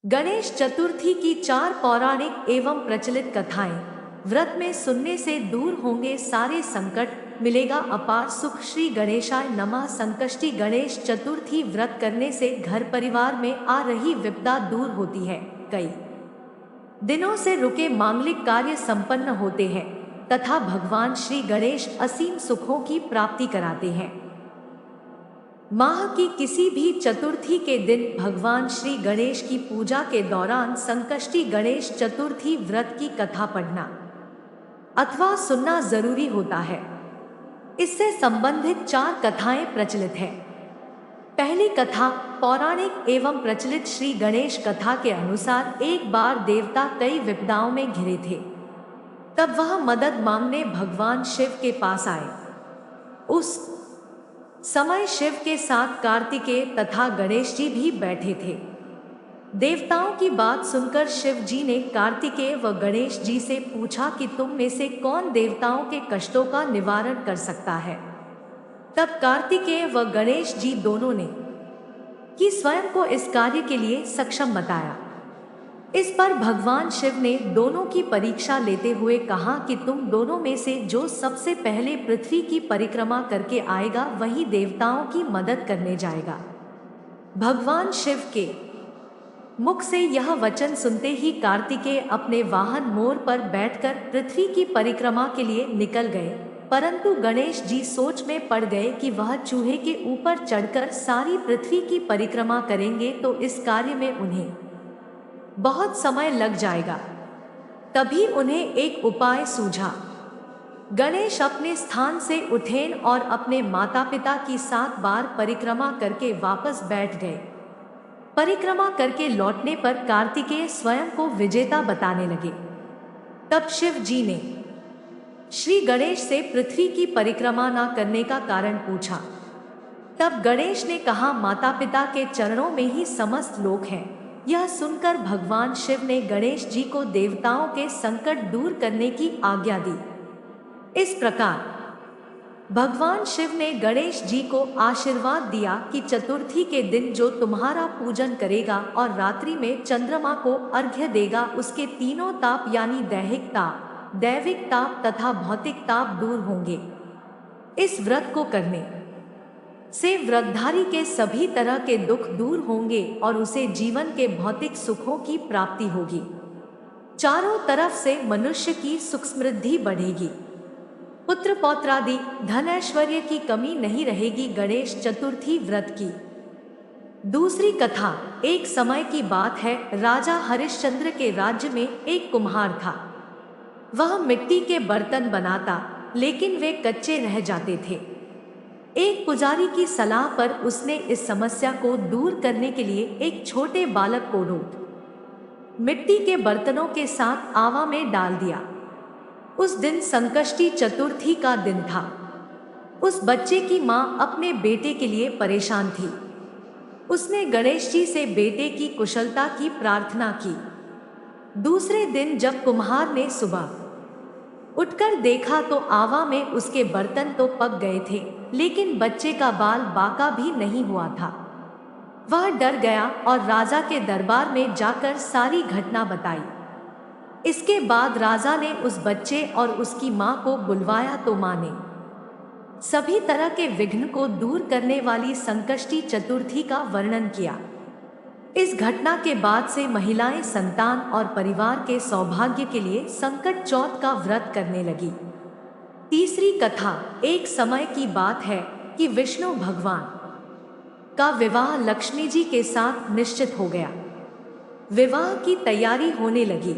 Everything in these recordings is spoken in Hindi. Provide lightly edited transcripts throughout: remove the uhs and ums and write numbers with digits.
गणेश चतुर्थी की 4 पौराणिक एवं प्रचलित कथाएं। व्रत में सुनने से दूर होंगे सारे संकट, मिलेगा अपार सुख। श्री गणेशाय नमः। संकष्टी गणेश चतुर्थी व्रत करने से घर परिवार में आ रही विपदा दूर होती है। कई दिनों से रुके मांगलिक कार्य संपन्न होते हैं तथा भगवान श्री गणेश असीम सुखों की प्राप्ति कराते हैं। माह की किसी भी चतुर्थी के दिन भगवान श्री गणेश की पूजा के दौरान संकष्टी गणेश चतुर्थी व्रत की कथा पढ़ना अथवा सुनना जरूरी होता है। इससे संबंधित 4 कथाएं प्रचलित हैं। पहली कथा पौराणिक एवं प्रचलित श्री गणेश कथा के अनुसार एक बार देवता कई विपदाओं में घिरे थे। तब वह मदद मांगने भगवान शिव के पास आए। उस समय शिव के साथ कार्तिकेय तथा गणेश जी भी बैठे थे। देवताओं की बात सुनकर शिव जी ने कार्तिकेय व गणेश जी से पूछा कि तुम में से कौन देवताओं के कष्टों का निवारण कर सकता है। तब कार्तिकेय व गणेश जी दोनों ने कि स्वयं को इस कार्य के लिए सक्षम बताया। इस पर भगवान शिव ने दोनों की परीक्षा लेते हुए कहा कि तुम दोनों में से जो सबसे पहले पृथ्वी की परिक्रमा करके आएगा वही देवताओं की मदद करने जाएगा। भगवान शिव के मुख से यह वचन सुनते ही कार्तिकेय अपने वाहन मोर पर बैठकर पृथ्वी की परिक्रमा के लिए निकल गए, परंतु गणेश जी सोच में पड़ गए कि वह चूहे के ऊपर चढ़कर सारी पृथ्वी की परिक्रमा करेंगे तो इस कार्य में उन्हें बहुत समय लग जाएगा। तभी उन्हें एक उपाय सूझा। गणेश अपने स्थान से उठे और अपने माता पिता की 7 बार परिक्रमा करके वापस बैठ गए। परिक्रमा करके लौटने पर कार्तिकेय स्वयं को विजेता बताने लगे। तब शिव जी ने श्री गणेश से पृथ्वी की परिक्रमा न करने का कारण पूछा। तब गणेश ने कहा, माता पिता के चरणों में ही समस्त लोक हैं। यह सुनकर भगवान शिव ने गणेश जी को देवताओं के संकट दूर करने की आज्ञा दी। इस प्रकार भगवान शिव ने गणेश जी को आशीर्वाद दिया कि चतुर्थी के दिन जो तुम्हारा पूजन करेगा और रात्रि में चंद्रमा को अर्घ्य देगा उसके तीनों ताप यानी दैहिक ताप, दैविक ताप तथा भौतिक ताप दूर होंगे। इस व्रत को करने से व्रतधारी के सभी तरह के दुख दूर होंगे और उसे जीवन के भौतिक सुखों की प्राप्ति होगी। चारों तरफ से मनुष्य की सुख समृद्धि बढ़ेगी, पुत्र पौत्रादि धन ऐश्वर्य की कमी नहीं रहेगी। गणेश चतुर्थी व्रत की दूसरी कथा एक समय की बात है। राजा हरिश्चंद्र के राज्य में एक कुम्हार था। वह मिट्टी के बर्तन बनाता, लेकिन वे कच्चे रह जाते थे। एक पुजारी की सलाह पर उसने इस समस्या को दूर करने के लिए एक छोटे बालक को मिट्टी के बर्तनों के साथ आवा में डाल दिया। उस दिन संकष्टी चतुर्थी का दिन था। उस बच्चे की मां अपने बेटे के लिए परेशान थी। उसने गणेश जी से बेटे की कुशलता की प्रार्थना की। दूसरे दिन जब कुम्हार ने सुबह उठकर देखा तो आवा में उसके बर्तन तो पक गए थे, लेकिन बच्चे का बाल बाका भी नहीं हुआ था। वह डर गया और राजा के दरबार में जाकर सारी घटना बताई। इसके बाद राजा ने उस बच्चे और उसकी मां को बुलवाया तो मां ने सभी तरह के विघ्न को दूर करने वाली संकष्टी चतुर्थी का वर्णन किया। इस घटना के बाद से महिलाएं संतान और परिवार के सौभाग्य के लिए संकट चौथ का व्रत करने लगी। तीसरी कथा एक समय की बात है कि विष्णु भगवान का विवाह लक्ष्मी जी के साथ निश्चित हो गया। विवाह की तैयारी होने लगी।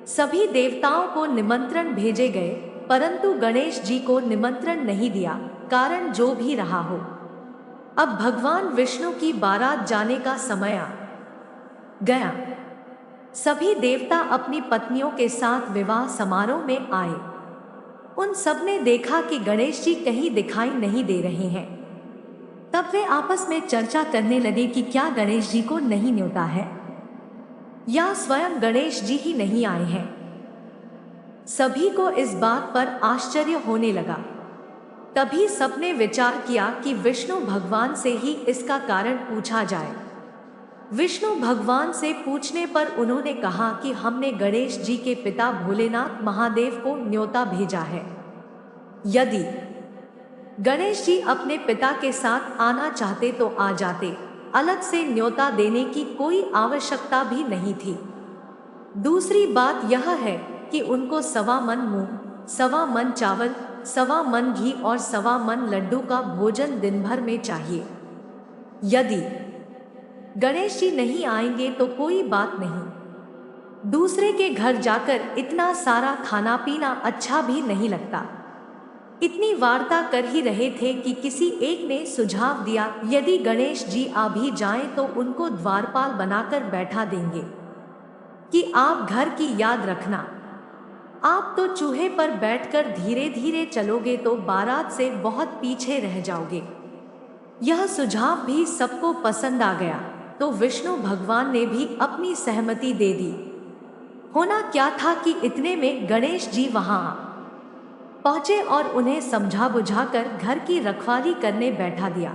सभी देवताओं को निमंत्रण भेजे गए, परंतु गणेश जी को निमंत्रण नहीं दिया। कारण जो भी रहा हो, अब भगवान विष्णु की बारात जाने का समय आ गया। सभी देवता अपनी पत्नियों के साथ विवाह समारोह में आए। उन सब ने देखा कि गणेश जी कहीं दिखाई नहीं दे रहे हैं। तब वे आपस में चर्चा करने लगे कि क्या गणेश जी को नहीं न्योता है या स्वयं गणेश जी ही नहीं आए हैं। सभी को इस बात पर आश्चर्य होने लगा। तभी सबने विचार किया कि विष्णु भगवान से ही इसका कारण पूछा जाए। विष्णु भगवान से पूछने पर उन्होंने कहा कि हमने गणेश जी के पिता भोलेनाथ महादेव को न्योता भेजा है। यदि गणेश जी अपने पिता के साथ आना चाहते तो आ जाते, अलग से न्योता देने की कोई आवश्यकता भी नहीं थी। दूसरी बात यह है कि उनको 1.25 मन मूंग, 1.25 मन चावल, 1.25 मन घी और 1.25 मन लड्डू का भोजन दिन भर में चाहिए। यदि गणेश जी नहीं आएंगे तो कोई बात नहीं, दूसरे के घर जाकर इतना सारा खाना पीना अच्छा भी नहीं लगता। इतनी वार्ता कर ही रहे थे कि किसी एक ने सुझाव दिया, यदि गणेश जी आ भी जाएं तो उनको द्वारपाल बनाकर बैठा देंगे कि आप घर की याद रखना। आप तो चूहे पर बैठकर धीरे धीरे चलोगे तो बारात से बहुत पीछे रह जाओगे। यह सुझाव भी सबको पसंद आ गया, तो विष्णु भगवान ने भी अपनी सहमति दे दी। होना क्या था कि इतने में गणेश जी वहां पहुंचे और उन्हें समझा बुझाकर घर की रखवाली करने बैठा दिया।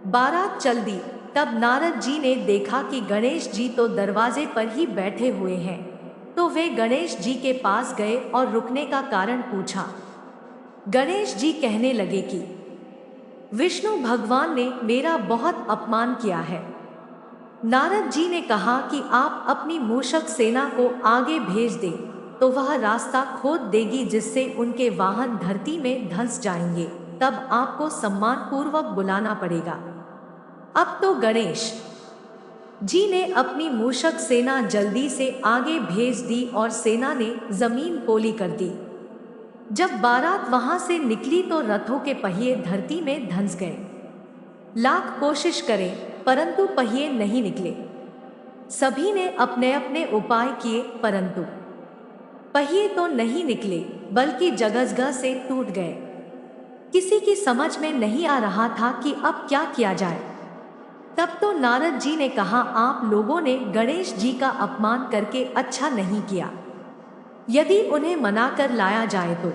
बारात चल दी। तब नारद जी ने देखा कि गणेश जी तो दरवाजे पर ही बैठे हुए हैं, तो वे गणेश जी के पास गए और रुकने का कारण पूछा। गणेश जी कहने लगे कि विष्णु भगवान ने मेरा बहुत अपमान किया है। नारद जी ने कहा कि आप अपनी मूषक सेना को आगे भेज दें, तो वह रास्ता खोद देगी जिससे उनके वाहन धरती में धंस जाएंगे। तब आपको सम्मान पूर्वक बुलाना पड़ेगा। अब तो गणेश जी ने अपनी मूषक सेना जल्दी से आगे भेज दी और सेना ने जमीन पोली कर दी। जब बारात वहां से निकली तो रथों के पहिए धरती में धंस गए। लाख कोशिश करें परंतु पहिए नहीं निकले। सभी ने अपने अपने उपाय किए परंतु पहिए तो नहीं निकले, बल्कि जगह से टूट गए। किसी की समझ में नहीं आ रहा था कि अब क्या किया जाए। तब तो नारद जी ने कहा, आप लोगों ने गणेश जी का अपमान करके अच्छा नहीं किया। यदि उन्हें मना कर लाया जाए तो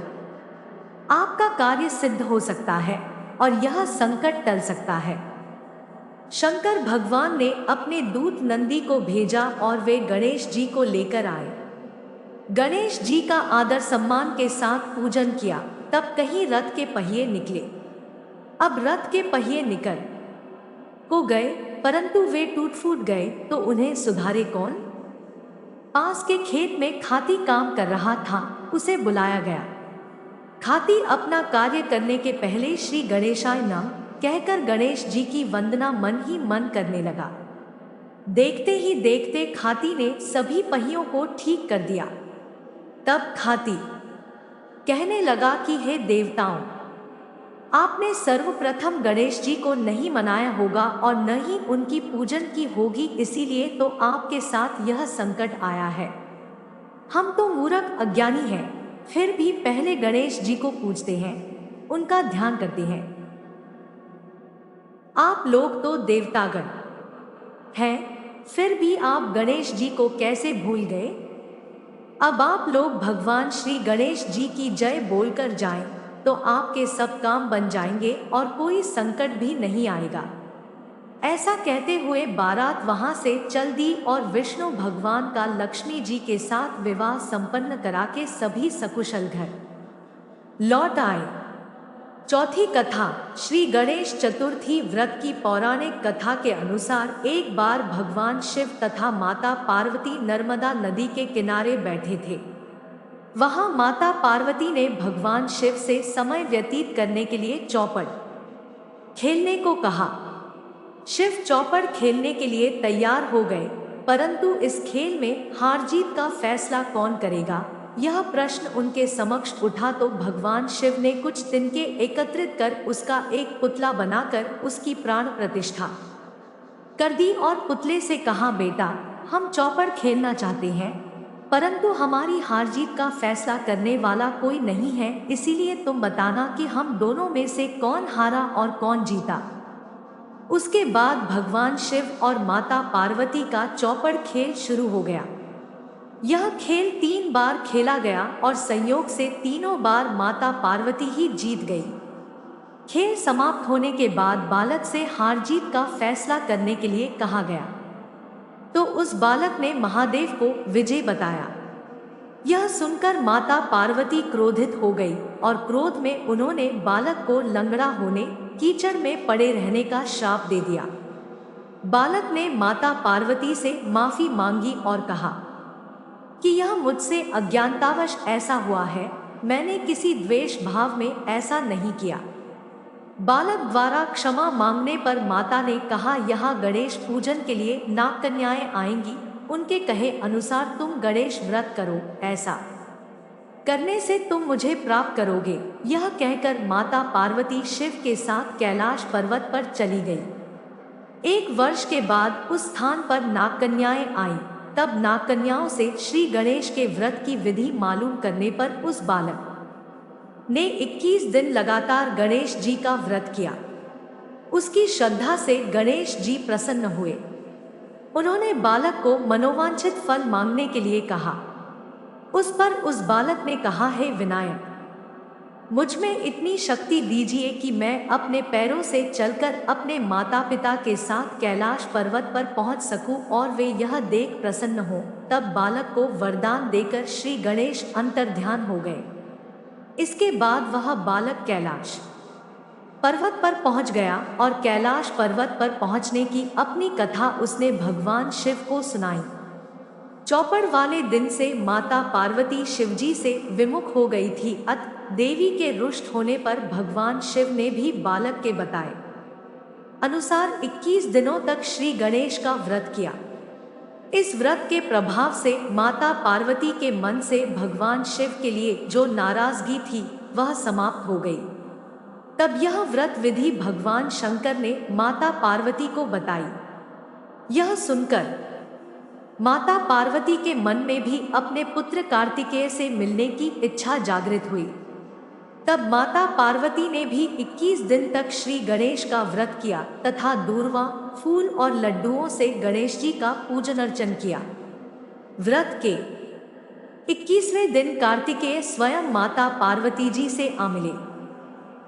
आपका कार्य सिद्ध हो सकता है और यह संकट टल सकता है। शंकर भगवान ने अपने दूत नंदी को भेजा और वे गणेश जी को लेकर आए। गणेश जी का आदर सम्मान के साथ पूजन किया। तब कहीं रथ के पहिए निकले। अब रथ के पहिए निकल को गए परंतु वे टूट फूट गए, तो उन्हें सुधारे कौन? पास के खेत में खाती काम कर रहा था, उसे बुलाया गया। खाती अपना कार्य करने के पहले श्री गणेशाय नमः कहकर गणेश जी की वंदना मन ही मन करने लगा। देखते ही देखते खाती ने सभी पहियों को ठीक कर दिया। तब खाती कहने लगा कि हे देवताओं, आपने सर्वप्रथम गणेश जी को नहीं मनाया होगा और न ही उनकी पूजन की होगी, इसीलिए तो आपके साथ यह संकट आया है। हम तो मूर्ख अज्ञानी हैं, फिर भी पहले गणेश जी को पूजते हैं, उनका ध्यान करते हैं। आप लोग तो देवतागण हैं, फिर भी आप गणेश जी को कैसे भूल गए? अब आप लोग भगवान श्री गणेश जी की जय बोलकर जाएं, तो आपके सब काम बन जाएंगे और कोई संकट भी नहीं आएगा। ऐसा कहते हुए बारात वहां से चल दी और विष्णु भगवान का लक्ष्मी जी के साथ विवाह संपन्न करा के सभी सकुशल घर लौट आए। चौथी कथा। श्री गणेश चतुर्थी व्रत की पौराणिक कथा के अनुसार एक बार भगवान शिव तथा माता पार्वती नर्मदा नदी के किनारे बैठे थे। वहां माता पार्वती ने भगवान शिव से समय व्यतीत करने के लिए चौपड़ खेलने को कहा। शिव चौपड़ खेलने के लिए तैयार हो गए, परंतु इस खेल में हार जीत का फैसला कौन करेगा, यह प्रश्न उनके समक्ष उठा। तो भगवान शिव ने कुछ तिनके एकत्रित कर उसका एक पुतला बनाकर उसकी प्राण प्रतिष्ठा कर दी और पुतले से कहा, बेटा, हम चौपड़ खेलना चाहते हैं, परंतु हमारी हार जीत का फैसला करने वाला कोई नहीं है, इसीलिए तुम बताना कि हम दोनों में से कौन हारा और कौन जीता। उसके बाद भगवान शिव और माता पार्वती का चौपड़ खेल शुरू हो गया। यह खेल 3 बार खेला गया और संयोग से तीनों बार माता पार्वती ही जीत गई। खेल समाप्त होने के बाद बालक से हार जीत का फैसला करने के लिए कहा गया। तो उस बालक ने महादेव को विजय बताया। यह सुनकर माता पार्वती क्रोधित हो गई और क्रोध में उन्होंने बालक को लंगड़ा होने, कीचड़ में पड़े रहने का श्राप दे दिया। बालक ने माता पार्वती से माफी मांगी और कहा कि यह मुझसे अज्ञानतावश ऐसा हुआ है, मैंने किसी द्वेष भाव में ऐसा नहीं किया। बालक द्वारा क्षमा मांगने पर माता ने कहा, यहाँ गणेश पूजन के लिए नाग कन्याएं आएंगी, उनके कहे अनुसार तुम गणेश व्रत करो, ऐसा करने से तुम मुझे प्राप्त करोगे। यह कहकर माता पार्वती शिव के साथ कैलाश पर्वत पर चली गई। 1 वर्ष के बाद उस स्थान पर नाग कन्याएं आईं। तब नाग कन्याओं से श्री गणेश के व्रत की विधि मालूम करने पर उस बालक ने 21 दिन लगातार गणेश जी का व्रत किया। उसकी श्रद्धा से गणेश जी प्रसन्न हुए। उन्होंने बालक को मनोवांछित फल मांगने के लिए कहा। उस पर उस बालक ने कहा, हे विनायक, मुझ में इतनी शक्ति दीजिए कि मैं अपने पैरों से चलकर अपने माता पिता के साथ कैलाश पर्वत पर पहुंच सकूं और वे यह देख प्रसन्न हों। तब बालक को वरदान देकर श्री गणेश अंतर्ध्यान हो गए। इसके बाद वह बालक कैलाश पर्वत पर पहुंच गया और कैलाश पर्वत पर पहुंचने की अपनी कथा उसने भगवान शिव को सुनाई। चौपड़ वाले दिन से माता पार्वती शिवजी से विमुख हो गई थी। देवी के रुष्ट होने पर भगवान शिव ने भी बालक के बताए अनुसार 21 दिनों तक श्री गणेश का व्रत किया। इस व्रत के प्रभाव से माता पार्वती के मन से भगवान शिव के लिए जो नाराजगी थी वह समाप्त हो गई। तब यह व्रत विधि भगवान शंकर ने माता पार्वती को बताई। यह सुनकर माता पार्वती के मन में भी अपने पुत्र कार्तिकेय से मिलने की इच्छा जागृत हुई। तब माता पार्वती ने भी 21 दिन तक श्री गणेश का व्रत किया तथा दूर्वा, फूल और लड्डुओं से गणेश जी का पूजन अर्चन किया। व्रत के 21वें दिन कार्तिकेय स्वयं माता पार्वती जी से आ मिले।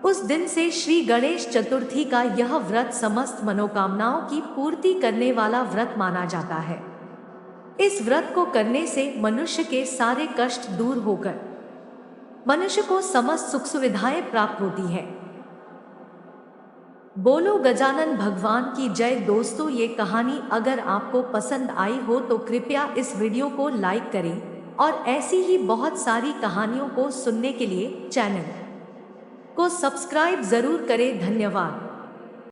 उस दिन से श्री गणेश चतुर्थी का यह व्रत समस्त मनोकामनाओं की पूर्ति करने वाला व्रत माना जाता है। इस व्रत को करने से मनुष्य के सारे कष्ट दूर होकर मनुष्य को समस्त सुख सुविधाएं प्राप्त होती है। बोलो गजानन भगवान की जय। दोस्तों, ये कहानी अगर आपको पसंद आई हो तो कृपया इस वीडियो को लाइक करें और ऐसी ही बहुत सारी कहानियों को सुनने के लिए चैनल को सब्सक्राइब जरूर करें। धन्यवाद।